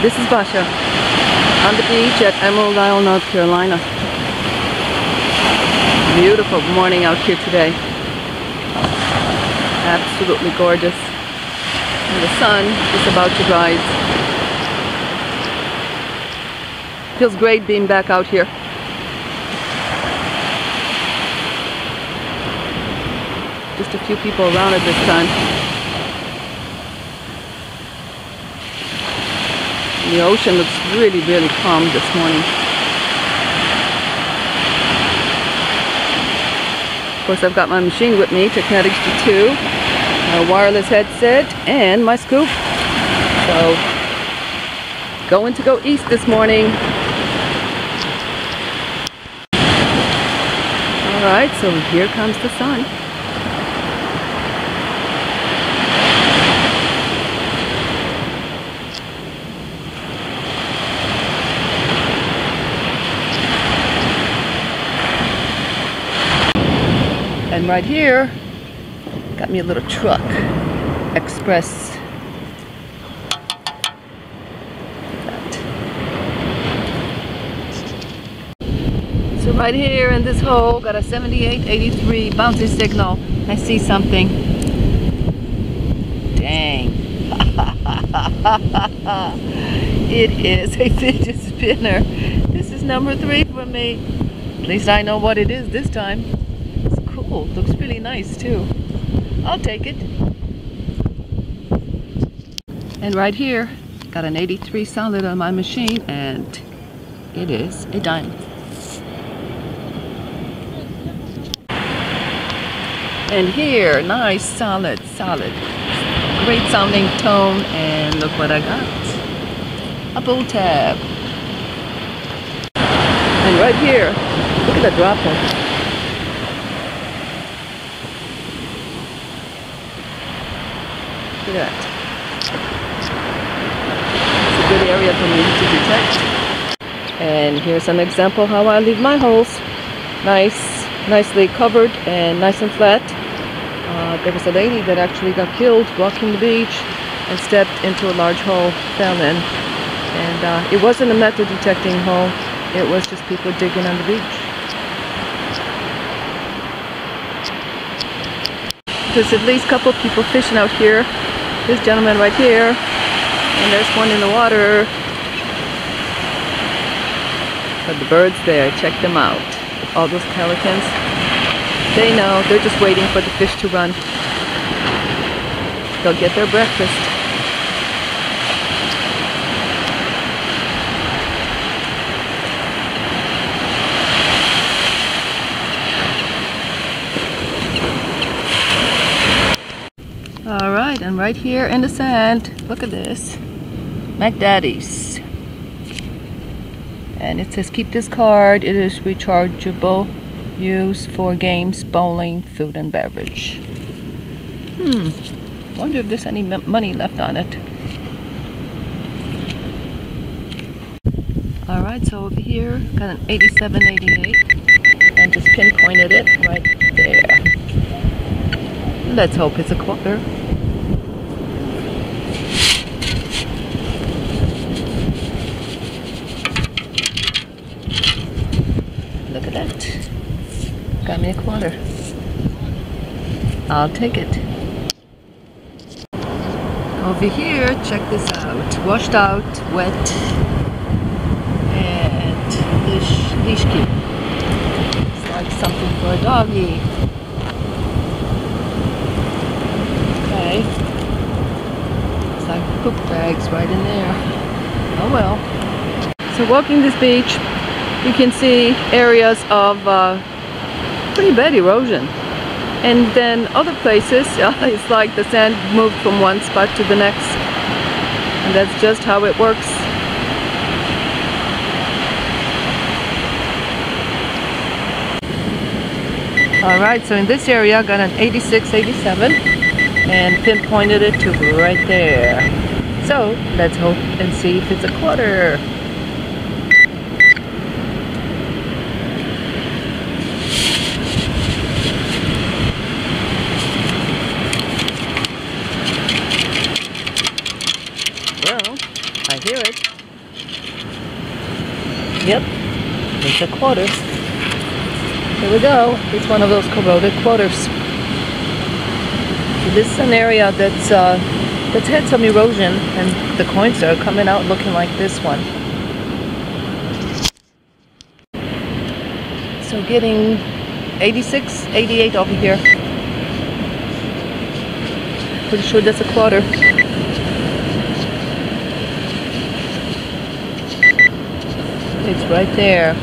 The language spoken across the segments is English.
This is Basha on the beach at Emerald Isle, North Carolina. Beautiful morning out here today. Absolutely gorgeous. And the sun is about to rise. Feels great being back out here. Just a few people around at this time. The ocean looks really, really calm this morning. Of course, I've got my machine with me, Technetics G2, a wireless headset, and my scoop. So, going to go east this morning. Alright, so here comes the sun. And right here, got me a little truck, express. So right here in this hole, got a 7883 bouncy signal. I see something. Dang. It is a fidget spinner. This is number 3 for me. At least I know what it is this time. Cool. Looks really nice too. I'll take it. And right here, got an 83 solid on my machine, and it is a diamond. And here, nice solid. Great sounding tone, and look what I got. A bull tab. And right here, look at the dropper. Look at that. It's a good area for me to detect. And here's an example how I leave my holes. Nicely covered and nice and flat. There was a lady that actually got killed walking the beach and stepped into a large hole, fell in. And it wasn't a metal detecting hole. It was just people digging on the beach. There's at least a couple of people fishing out here. This gentleman right here, and there's one in the water. But the birds there, check them out. All those pelicans, they know, they're just waiting for the fish to run. They'll get their breakfast. Alright, and right here in the sand, look at this. Mac Daddy's. And it says, keep this card, it is rechargeable, used for games, bowling, food and beverage. Wonder if there's any money left on it. Alright, so over here, got an 8788, and just pinpointed it right there. Let's hope it's a quarter. Look at that. Got me a quarter. I'll take it. Over here, check this out. Washed out, wet, and leash key. It's like something for a doggy. Okay. It's like poop bags right in there. Oh well. So walking this beach, you can see areas of pretty bad erosion. And then other places, it's like the sand moved from one spot to the next. And that's just how it works. Alright, so in this area I got an 8687 and pinpointed it to right there. So let's hope and see if it's a quarter. Well, I hear it. Yep, it's a quarter. Here we go. It's one of those corroded quarters. So this is an area that's had some erosion, and the coins are coming out looking like this one. So getting 86, 88 over here. Pretty sure that's a quarter. It's right there.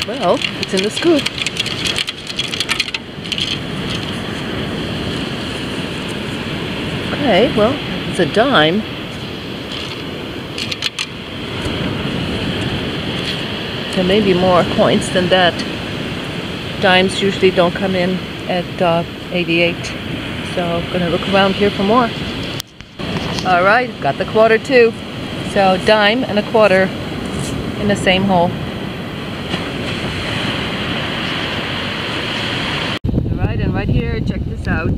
Well, it's in the scoop. Okay, well, it's a dime. There may be more coins than that. Dimes usually don't come in at 88. So I'm gonna look around here for more. All right, got the quarter too. So dime and a quarter in the same hole. All right, and right here, check this out.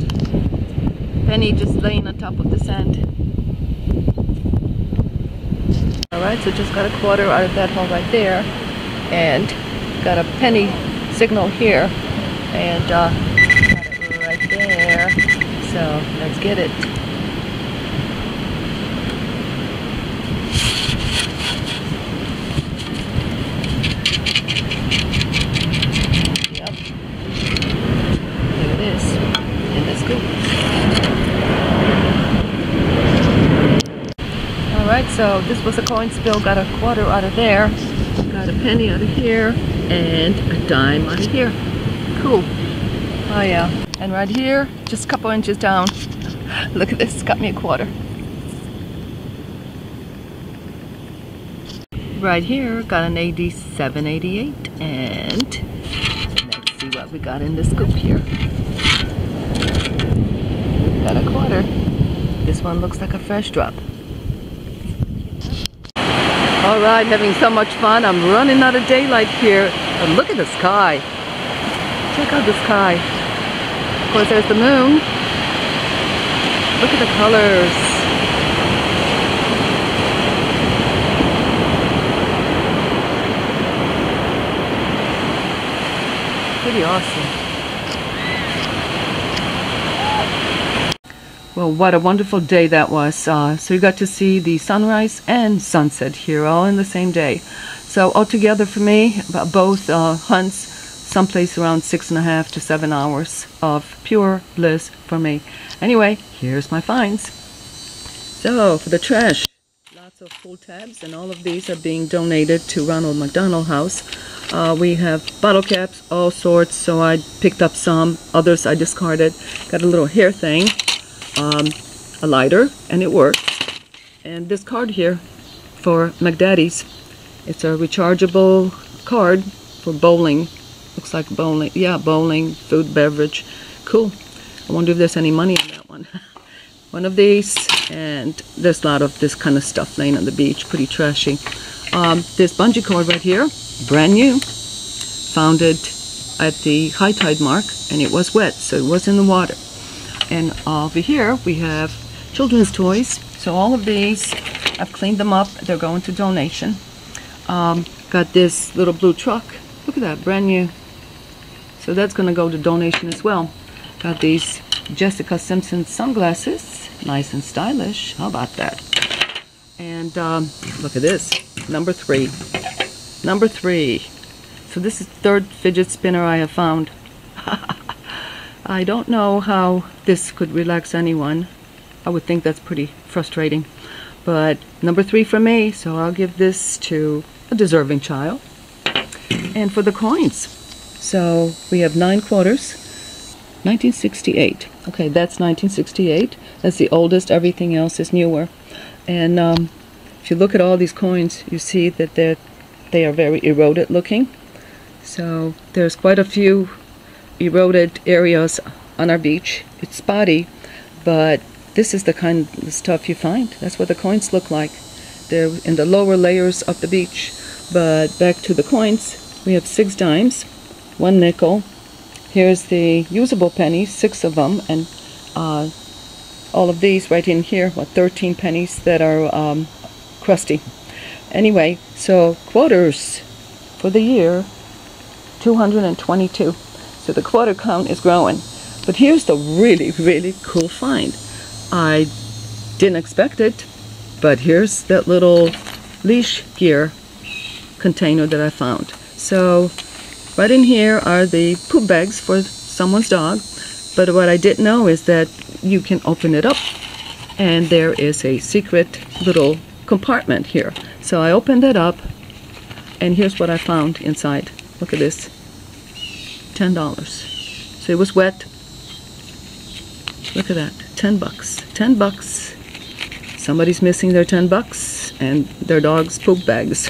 Penny just laying on top of the sand. All right, so just got a quarter out of that hole right there, and got a penny signal here, and got it right there. So let's get it. Yep, there it is in the scoop. Alright, so this was a coin spill. Got a quarter out of there, got a penny out of here, and a dime out of here. Cool. Oh yeah. And right here, just a couple inches down, look at this, got me a quarter. Right here, got an 87, 88, and let's see what we got in the scoop here. Got a quarter. This one looks like a fresh drop. Alright, having so much fun. I'm running out of daylight here. And look at the sky. Check out the sky. Of course, there's the moon. Look at the colors. Pretty awesome. Well, what a wonderful day that was. So you got to see the sunrise and sunset here all in the same day. So altogether for me, both hunts, someplace around 6.5 to 7 hours of pure bliss for me. Anyway, here's my finds. So for the trash, lots of pull tabs, and all of these are being donated to Ronald McDonald House. We have bottle caps, all sorts, so I picked up some, others I discarded. Got a little hair thing. A lighter, and it works. And this card here for McDaddy's. It's a rechargeable card for bowling. Looks like bowling. Yeah, bowling, food, beverage. Cool. I wonder if there's any money in that one. One of these, and there's a lot of this kind of stuff laying on the beach. Pretty trashy. This bungee cord right here, brand new. Found it at the high tide mark, and it was wet, so it was in the water. And over here we have children's toys. So all of these, I've cleaned them up. They're going to donation. Got this little blue truck. Look at that, brand new. So that's going to go to donation as well. Got these Jessica Simpson sunglasses. Nice and stylish. How about that? And look at this. Number 3. Number 3. So this is the third fidget spinner I have found. I don't know how this could relax anyone. I would think that's pretty frustrating. But number 3 for me, so I'll give this to a deserving child. And for the coins, so we have 9 quarters. 1968. Okay, that's 1968. That's the oldest. Everything else is newer. And if you look at all these coins, you see that they are very eroded looking. So there's quite a few eroded areas on our beach. It's spotty, but this is the kind of stuff you find. That's what the coins look like. They're in the lower layers of the beach. But back to the coins, we have 6 dimes, 1 nickel, Here's the usable pennies, 6 of them, and all of these right in here, 13 pennies that are crusty. Anyway, so quarters for the year, 222. So the quarter count is growing. But here's the really, really cool find. I didn't expect it, but here's that little leash gear container that I found. So right in here are the poop bags for someone's dog. But what I didn't know is that you can open it up and there is a secret little compartment here. So I opened it up and here's what I found inside. Look at this. $10. So it was wet. Look at that. 10 bucks. 10 bucks. Somebody's missing their 10 bucks and their dog's poop bags.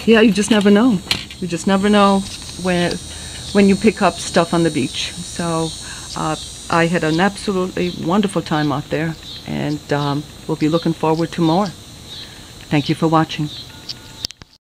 Yeah, you just never know. You just never know when you pick up stuff on the beach. So I had an absolutely wonderful time out there, and we'll be looking forward to more. Thank you for watching.